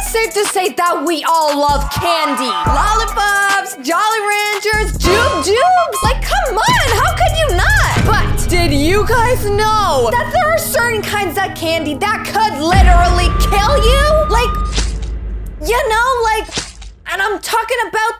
safe to say that we all love candy. Lollipops, Jolly Ranchers, Jubes. Like, come on, how could you not? But did you guys know that there are certain kinds of candy that could literally kill you? Like, you know, like, and I'm talking about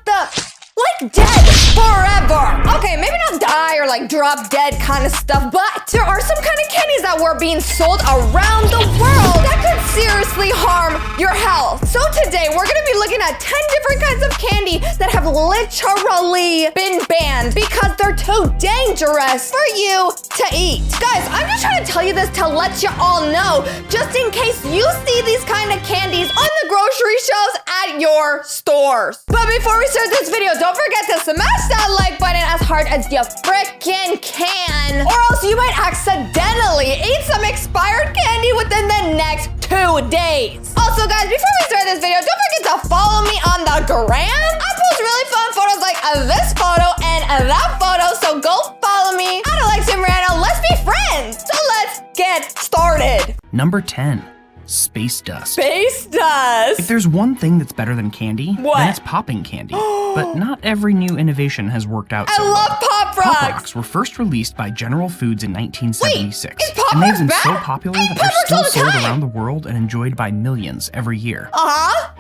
like dead forever. Okay, maybe not die or like drop dead kind of stuff, but there are some kind of candies that were being sold around the world that could seriously harm your health. So today we're gonna be looking at 10 different kinds of candy that have literally been banned because they're too dangerous for you to eat. Guys, I'm just trying to tell you this to let you all know, just in case you see these kind of candies on the grocery shelves at your stores. But before we start this video, don't forget to smash that like button as hard as you frickin' can, or else you might accidentally eat some expired candy within the next 2 days. Also, guys, before we start this video, don't forget to follow me on the gram. I post really fun photos like this photo and that photo, so go follow me at Alexia Marano. Let's be friends. So let's get started. Number 10. Space dust. Space dust. If there's one thing that's better than candy, what? Then it's popping candy. But not every new innovation has worked out so I love Pop Rocks. Pop Rocks were first released by General Foods in 1976. Wait, is Pop and they've Rocks been bad? so popular that they're still sold around the world and enjoyed by millions every year.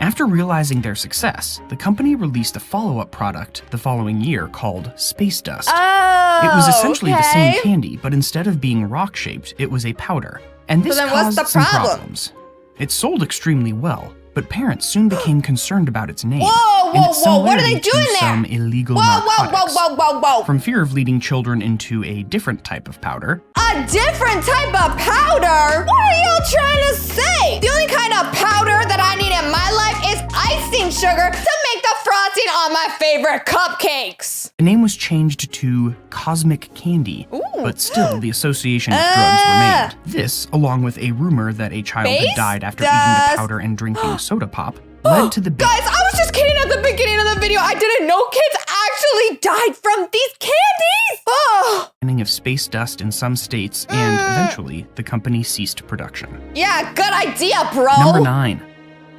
After realizing their success, the company released a follow-up product the following year called Space Dust. Oh, it was essentially the same okay. candy, but instead of being rock-shaped, it was a powder. And this So then what's caused the some problem? problems. It sold extremely well, but parents soon became concerned about its name. Whoa, and its whoa, what are they similarity doing to there? some illegal Whoa, narcotics. whoa. From fear of leading children into a different type of powder, A different type of powder? What are y'all trying to say? The only kind of powder that I need in my life is icing sugar to make the frosting on my favorite cupcakes. the name was changed to Cosmic Candy, Ooh. but still the association with drugs remained. This, along with a rumor that a child Space had died after dust. eating the powder and drinking soda pop, led to the big Guys, I was just kidding at the beginning of the video. I didn't know kids actually died from these candies. Oh. banning of space dust in some states, and eventually the company ceased production. Yeah, good idea, bro. Number 9.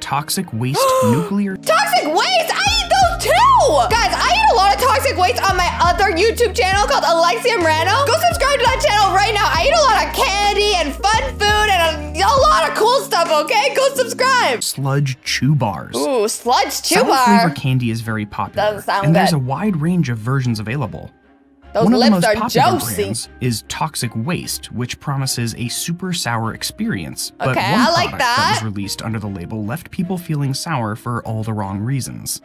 Toxic waste nuclear. Toxic waste? I eat those too! Guys, I eat a lot of toxic waste on my other YouTube channel called Alexia Marano. Go subscribe to that channel right now. I eat a lot of candy and fun food and a lot of cool stuff, okay? Go subscribe. Sludge chew bars. Ooh, sludge chew Sour bar. flavor candy is very popular, Doesn't sound and there's good. a wide range of versions available. Those One of the lips most are popular juicy. brands is Toxic Waste, which promises a super sour experience. But Okay, one I like product that. was released under the label left people feeling sour for all the wrong reasons.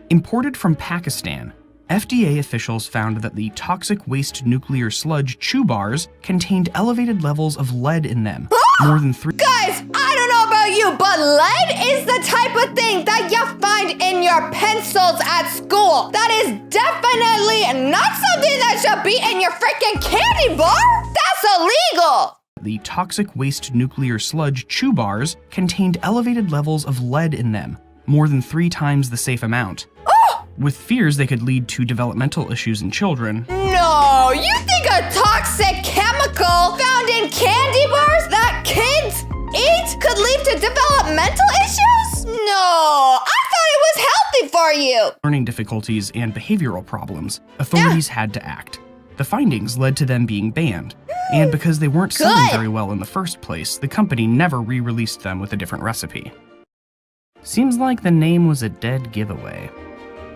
Imported from Pakistan, FDA officials found that the Toxic Waste Nuclear Sludge chew bars contained elevated levels of lead in them, more than 3. Guys, I don't know about you, but lead is the type of thing that you find in your pencils at school. That is definitely not something that should be in your freaking candy bar. That's illegal. The Toxic Waste Nuclear Sludge chew bars contained elevated levels of lead in them, more than 3 times the safe amount. With fears they could lead to developmental issues in children. No, you think a toxic chemical found in candy bars that kids eat could lead to developmental issues? No, I thought it was healthy for you. Learning difficulties and behavioral problems, authorities had to act. The findings led to them being banned, and because they weren't selling very well in the first place, the company never re-released them with a different recipe. Seems like the name was a dead giveaway.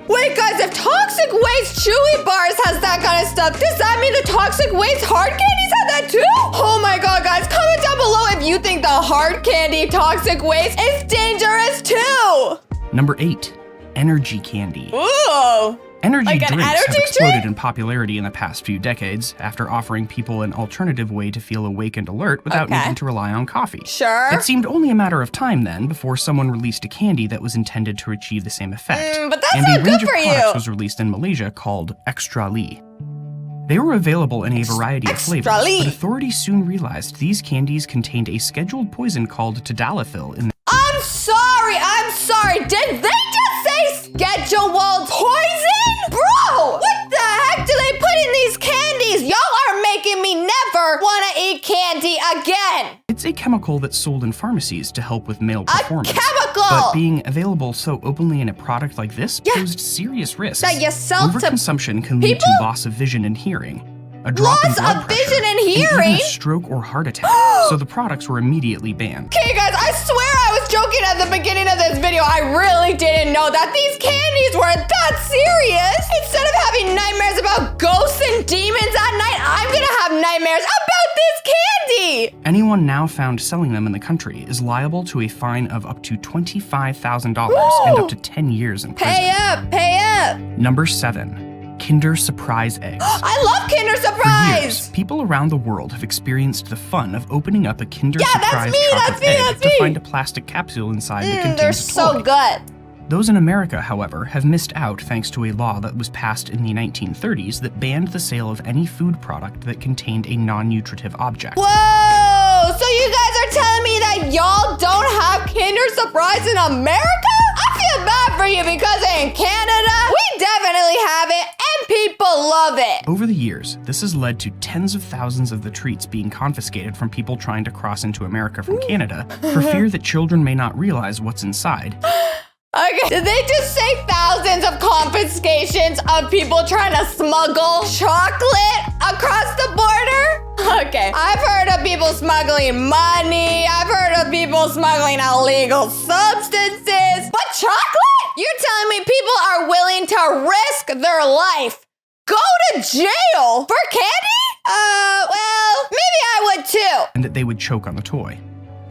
Wait, guys, if Toxic Waste Chewy Bars has that kind of stuff, does that mean the Toxic Waste Hard Candies have that too? Oh my god, guys, comment down below if you think the hard candy Toxic Waste is dangerous too. Number 8. Energy candy. Ooh. Energy Like an drinks have energy exploded drink? in popularity in the past few decades after offering people an alternative way to feel awake and alert without Okay. needing to rely on coffee. Sure. It seemed only a matter of time then before someone released a candy that was intended to achieve the same effect. But that's and not a good range for of products you. was released in Malaysia called Extra Lee. They were available in a variety of flavors, Extra Lee. but authorities soon realized these candies contained a scheduled poison called tadalafil in I'm sorry. Did they just say scheduled poison? Bro, what the heck do they put in these candies? Y'all are making me never want to eat candy again. It's a chemical that's sold in pharmacies to help with male performance. A chemical! But being available so openly in a product like this posed serious risks. That you sell to Overconsumption can lead to loss of vision and hearing, a drop in blood pressure, vision and even hearing? a stroke or heart attack. So the products were immediately banned. Okay, guys, I swear I was joking at the beginning of this video. I really didn't know that these candies were that serious. Instead of having nightmares about ghosts and demons at night, I'm gonna have nightmares about this candy. Anyone now found selling them in the country is liable to a fine of up to $25,000 and up to 10 years in prison. Pay up, pay up. Number 7. Kinder Surprise eggs. I love Kinder For Surprise. years, people around the world have experienced the fun of opening up a Kinder Surprise that's chocolate me, egg to find a plastic capsule inside that contains They're a so toy. good. Those in America, however, have missed out thanks to a law that was passed in the 1930s that banned the sale of any food product that contained a non-nutritive object. Whoa! So you guys are telling me that y'all don't have Kinder Surprise in America? I feel bad for you because in Canada, we definitely have it and people love it. Over the years, this has led to tens of thousands of the treats being confiscated from people trying to cross into America from Canada for fear that children may not realize what's inside. Okay, did they just say thousands of confiscations of people trying to smuggle chocolate across the border? Okay, I've heard of people smuggling money. I've heard of people smuggling illegal substances. But chocolate? You're telling me people are willing to risk their life, go to jail for candy? Well, maybe I would too. And that they would choke on the toy.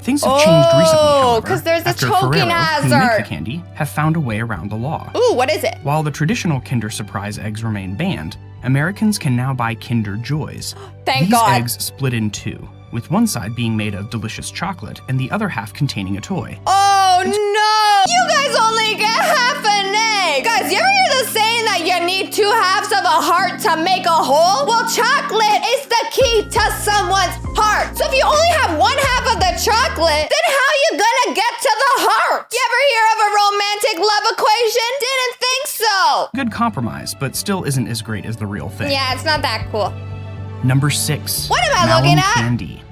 Things have changed recently, however, 'cause there's a after choking Ferrero, who hazard. make the candy, have found a way around the law. Ooh, what is it? While the traditional Kinder Surprise eggs remain banned, Americans can now buy Kinder Joys. Thank These God. eggs split in two, with one side being made of delicious chocolate and the other half containing a toy. Oh no! You guys only get half an egg! Guys, you ever hear the saying that you need 2 halves of a heart to make a whole? Well, chocolate is the key to someone's heart. So if you only have 1 half of the chocolate, then how you gonna get to the heart? You ever hear of a romantic love equation? Didn't think so. Good compromise, but still isn't as great as the real thing. Yeah, it's not that cool. Number 6. What am I Malum looking at? Candy.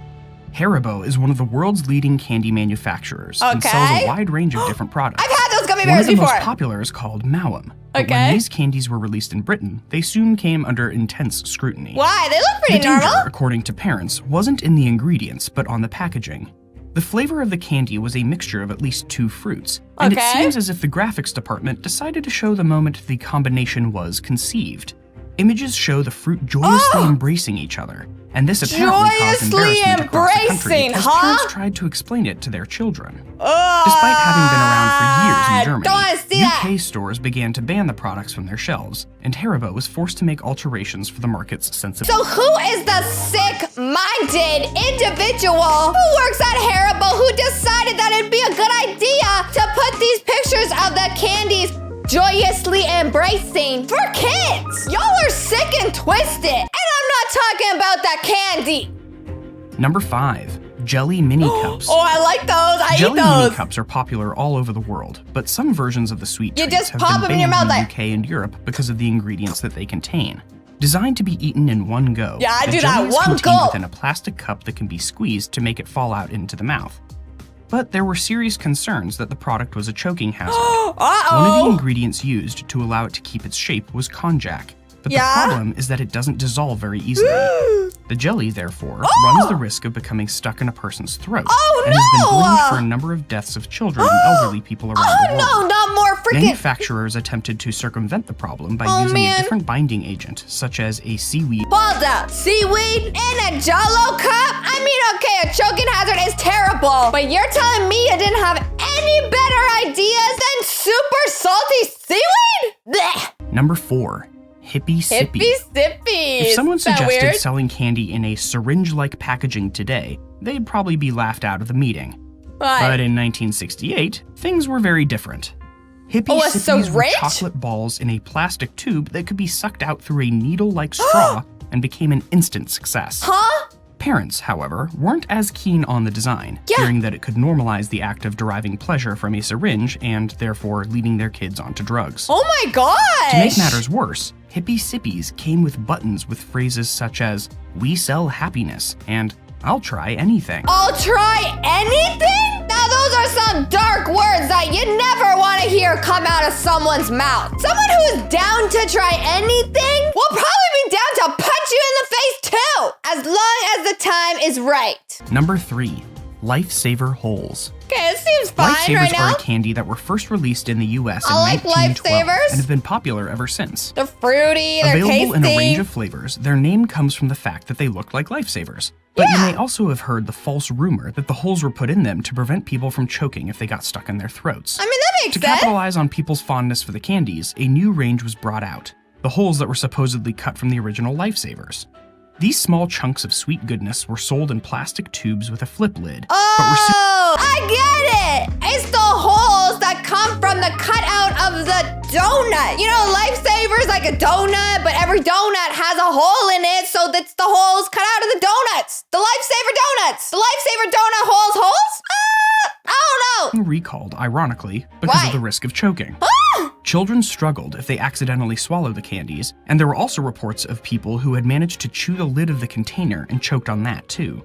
Haribo is one of the world's leading candy manufacturers and sells Okay. a wide range of different products. I've had those gummy One bears of the before. most popular is called Malum. But Okay. when these candies were released in Britain, they soon came under intense scrutiny. Why? They look The pretty danger, normal. according to parents, wasn't in the ingredients, but on the packaging. The flavor of the candy was a mixture of at least 2 fruits, and it Okay. seems as if the graphics department decided to show the moment the combination was conceived. Images show the fruit joyously embracing each other, and this apparently caused Joyously embarrassment across the country embracing, because huh? parents tried to explain it to their children. Despite having been around for years in Germany, Don't wanna see UK that. stores began to ban the products from their shelves, and Haribo was forced to make alterations for the market's sensibility. So who is the sick-minded individual who works at Haribo who decided that it'd be a good idea to put these pictures of the candies joyously embracing for kids? Y'all are sick and twisted. And I'm not talking about that candy. Number 5. Jelly Mini Cups. Oh, I like those. I Jelly eat Mini those. Cups are popular all over the world, but some versions of the sweet You treats just have pop been them in your banned mouth in the like- UK and Europe because of the ingredients that they contain. Designed to be eaten in one go, Yeah, I the do jelly that is one contained go. within a plastic cup that can be squeezed to make it fall out into the mouth. But there were serious concerns that the product was a choking hazard. One of the Uh-oh. ingredients used to allow it to keep its shape was konjac, but Yeah? the problem is that it doesn't dissolve very easily. The jelly, therefore, runs the risk of becoming stuck in a person's throat Oh, and has been no! blamed for a number of deaths of children and elderly people around the Oh world. no, not more freaking. Manufacturers attempted to circumvent the problem by Oh, using man. a different binding agent, such as a seaweed. Hold up. Seaweed in a Jell-O cup? I mean, okay, a choking hazard is terrible, but you're telling me you didn't have any better ideas than super salty seaweed? Blech. Number 4. Hippie Sippy. Hippie sippies. If someone Is that suggested weird? selling candy in a syringe-like packaging today, they'd probably be laughed out of the meeting. What? But in 1968, things were very different. Hippie Oh, a Sippies were syringe? chocolate balls in a plastic tube that could be sucked out through a needle-like straw and became an instant success. Huh? Parents, however, weren't as keen on the design, Yeah. fearing that it could normalize the act of deriving pleasure from a syringe and therefore leading their kids onto drugs. Oh my gosh. To make matters worse, Hippie Sippies came with buttons with phrases such as, "We sell happiness," and I'll try anything. I'll try anything? Now those are some dark words that you never want to hear come out of someone's mouth. Someone who is down to try anything will probably be down to punch you in the face too, as long as the time is right. Number 3. Lifesaver holes. Okay, it seems fine right Lifesavers now. are a candy that were first released in the US in I like 1912 Lifesavers. and have been popular ever since. They're fruity, they're Available tasty. in a range of flavors, their name comes from the fact that they look like lifesavers. But you may also have heard the false rumor that the holes were put in them to prevent people from choking if they got stuck in their throats. I mean, that makes To sense. capitalize on people's fondness for the candies, a new range was brought out. The holes that were supposedly cut from the original lifesavers. These small chunks of sweet goodness were sold in plastic tubes with a flip lid, but were Oh, I get it. It's the holes that come from the cutout of the donut. You know, Lifesaver's like a donut, but every donut has a hole in it, so that's the holes cut out of the donuts. The Lifesaver donuts. The Lifesaver donut holes? I don't know. recalled, ironically, because Why? of the risk of choking. Children struggled if they accidentally swallowed the candies, and there were also reports of people who had managed to chew the lid of the container and choked on that too.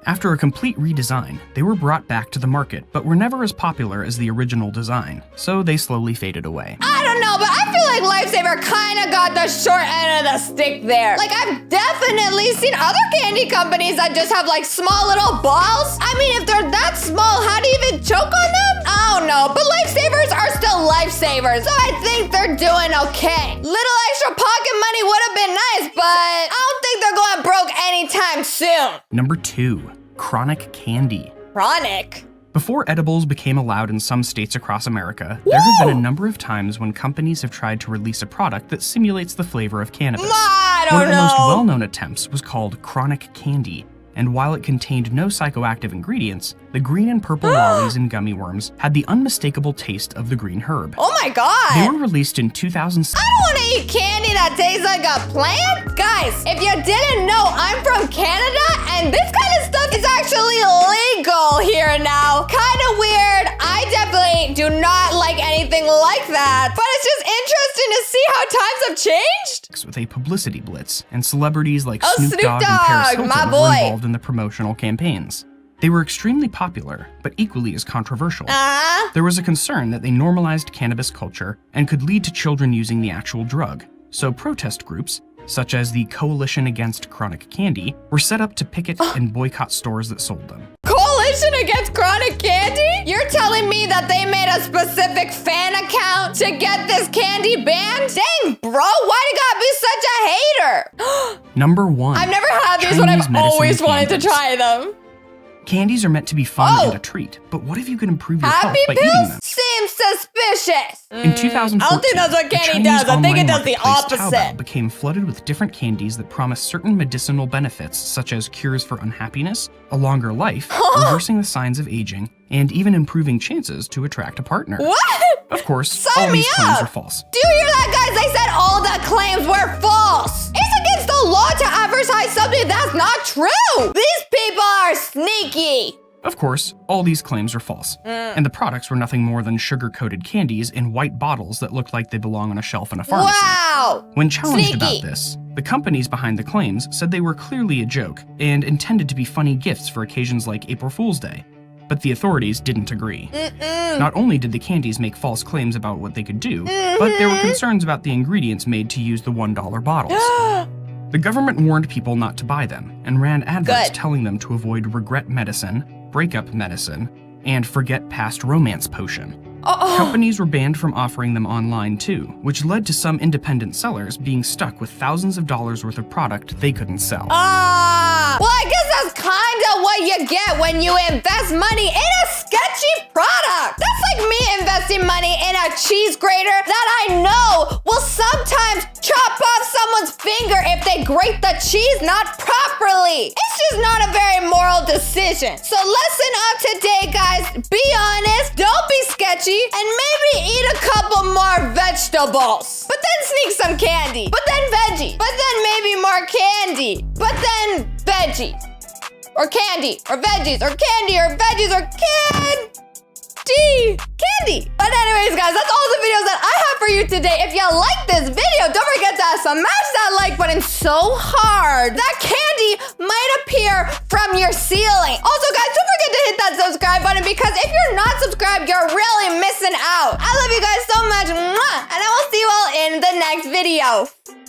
After a complete redesign, they were brought back to the market, but were never as popular as the original design, so they slowly faded away. I don't know, but I feel like Lifesaver kind of got the short end of the stick there. Like, I've definitely seen other candy companies that just have like small little balls. I mean, if they're that small, how do you even choke on them? I don't know, but Lifesavers are still Lifesavers, so I think they're doing okay. Little extra pocket money would have been nice, but I don't think they're going broke anytime soon. Number 2. Chronic candy. Chronic? Before edibles became allowed in some states across America, there have been a number of times when companies have tried to release a product that simulates the flavor of cannabis. I One don't of the most know. well-known attempts was called chronic candy, and while it contained no psychoactive ingredients, the green and purple lollies and gummy worms had the unmistakable taste of the green herb. Oh my god. They were released in 2006. I don't want to eat candy that tastes like a plant. Guys, if you didn't know, I'm from Canada, and this kind of stuff is actually legal here now. Kind of weird. I definitely do not like anything like that, but it's just interesting to see how times have changed. With a publicity blitz, and celebrities like Oh, Snoop Snoop Dogg and Paris Dogg, Hilton my were boy. involved in the promotional campaigns. They were extremely popular, but equally as controversial. There was a concern that they normalized cannabis culture and could lead to children using the actual drug. So protest groups, such as the Coalition Against Chronic Candy, were set up to picket and boycott stores that sold them. Coalition Against Chronic Candy? You're telling me that they made a specific fan account to get this candy banned? Dang, bro, why you gotta be such a hater? Number 1. I've never had these, but Chinese I've medicine always wanted to candies. try them. Candies are meant to be fun and a treat, but what if you could improve your Happy health by eating pills them? seems suspicious. In 2014, I don't think that's what the candy Chinese does. I think it online does the marketplace opposite. Taobao became flooded with different candies that promise certain medicinal benefits, such as cures for unhappiness, a longer life, reversing the signs of aging, and even improving chances to attract a partner. What? Of course, Sign all me these claims up. are false. Do you hear that, guys? They said all the claims were false. It's against the law to advertise something that's not true. These people are sneaky. Of course, all these claims are false, and the products were nothing more than sugar-coated candies in white bottles that looked like they belong on a shelf in a pharmacy. Wow. When challenged Sneaky. about this, the companies behind the claims said they were clearly a joke and intended to be funny gifts for occasions like April Fool's Day. But the authorities didn't agree. Not only did the candies make false claims about what they could do, but there were concerns about the ingredients made to use the $1 bottles. The government warned people not to buy them and ran adverts Good. telling them to avoid regret medicine, breakup medicine, and forget past romance potion. Companies were banned from offering them online too, which led to some independent sellers being stuck with thousands of dollars worth of product they couldn't sell. Well, I guess that's kind of what you get when you invest money in a sketchy product. That's like me investing money in a cheese grater that I know will sometimes chop off someone's finger if they grate the cheese not properly. It's just not a very moral decision. So lesson of today, guys, be honest, don't be sketchy, and maybe eat a couple more vegetables. But then sneak some candy. But then veggies. But then maybe more candy. But then veggies. Or candy. Or veggies. Or candy. Or veggies. Or candy. But anyways, guys, that's all the videos that I have for for you today. If you like this video, don't forget to smash that like button so hard that candy might appear from your ceiling. Also, guys, don't forget to hit that subscribe button because if you're not subscribed, you're really missing out. I love you guys so much, and I will see you all in the next video.